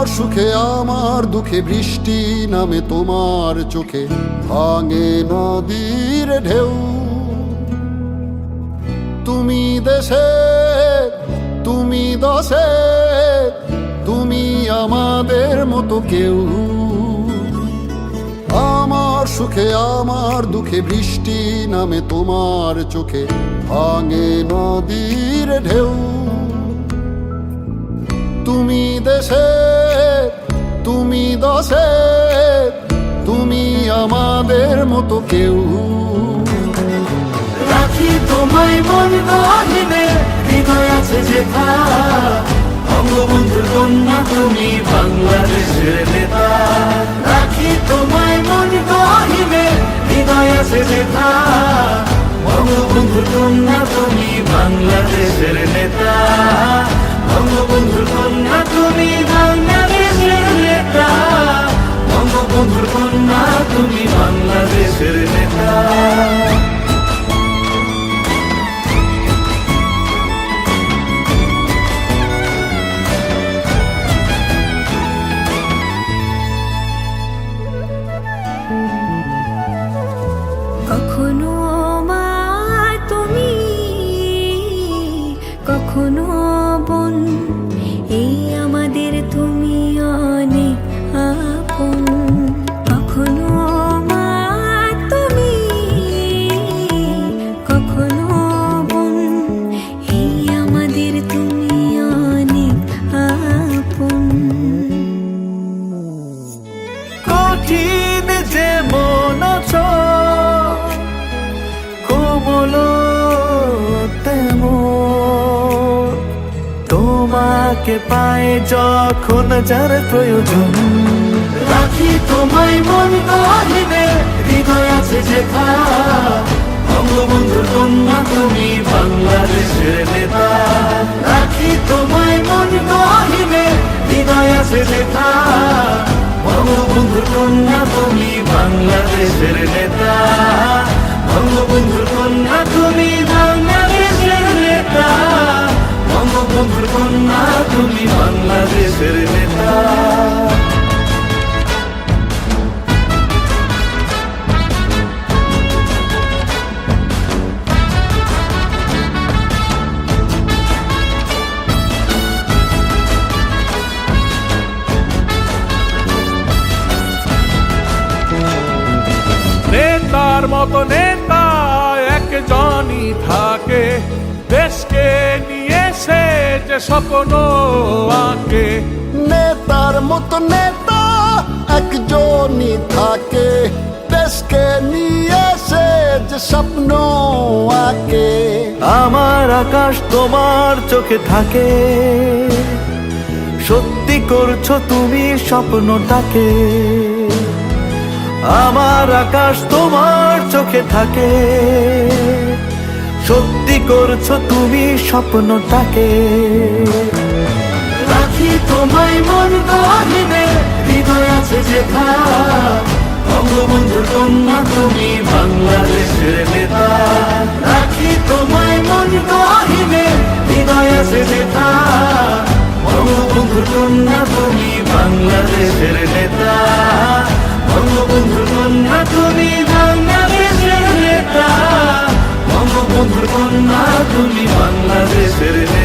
সুখে আমার দুঃখে বৃষ্টি নামে তোমার চোখে, ভাঙে নদীর ঢেউ। তুমি দেশে, তুমি দশে, তুমি আমাদের মতো কেউ। আমার সুখে আমার দুঃখে বৃষ্টি নামে তোমার চোখে, ভাঙে নদীর ঢেউ। তুমি দেশে, তুমি দশে, তুমি আমাদের মতো কেউ। রাখি তোমায় মন গহীনে, হৃদয় আছে যেথা। বঙ্গবন্ধুর কন্যা তুমি বাংলাদেশের নেতা। রাখি তোমায় মন গহীনে, হৃদয় আছে যেথা। বঙ্গবন্ধুর কন্যা তুমি বাংলাদেশের নেতা। বঙ্গবন্ধুর কন্যা তুমি বাংলাদেশের নেতা। বঙ্গবন্ধুর কন্যা তুমি বাংলাদেশের নেতা। কখনো মা তুমি, কখনো বোন, এই আমাদের তুমি অনেক আপন। কখনো মা তুমি, কখনো বোন, এই আমাদের তুমি অনেক আপন। কঠিন যে মন কোমল তেমন, তোমাকে পায় যখন যার প্রয়োজন। রাখি তোমায় মন গহীনে, হৃদয় আছে যেথা। বঙ্গবন্ধুর কন্যা তুমি বাংলাদেশের নেতা। রাখি তোমায় মন গহীনে, হৃদয় আছে যেথা। বঙ্গবন্ধুর কন্যা তুমি বাংলাদেশের নেতা। বঙ্গবন্ধুর কন্যা তুমি বাংলাদেশের নেতা। বঙ্গবন্ধুর কন্যা তুমি বাংলাদেশের নেতা। নেতার মতো নেতা একজনই থাকে, দেশকে নিয়ে সে যে স্বপ্ন আঁকে। নেতার মতো নেতা একজনই থাকে, দেশকে নিয়ে সে যে স্বপ্ন আঁকে। আমার আকাশ তোমার চোখে থাকে, সত্যি করছো তুমি স্বপ্নটাকে। আমার আকাশ তোমার চোখে থাকে, সত্যি করছো তুমি স্বপ্নটাকে। রাখি তোমায় মন গহীনে, হৃদয় আছে যেথা। বঙ্গবন্ধুর কন্যা তুমি বাংলাদেশের নেতা। রাখি তোমায় মন গহীনে, হৃদয় আছে যেথা। বঙ্গবন্ধুর কন্যা তুমি বাংলাদেশের নেতা। বঙ্গবন্ধুর কন্যা তুমি বাংলাদেশের নেতা। বঙ্গবন্ধুর কন্যা তুমি বাংলাদেশের নেতা।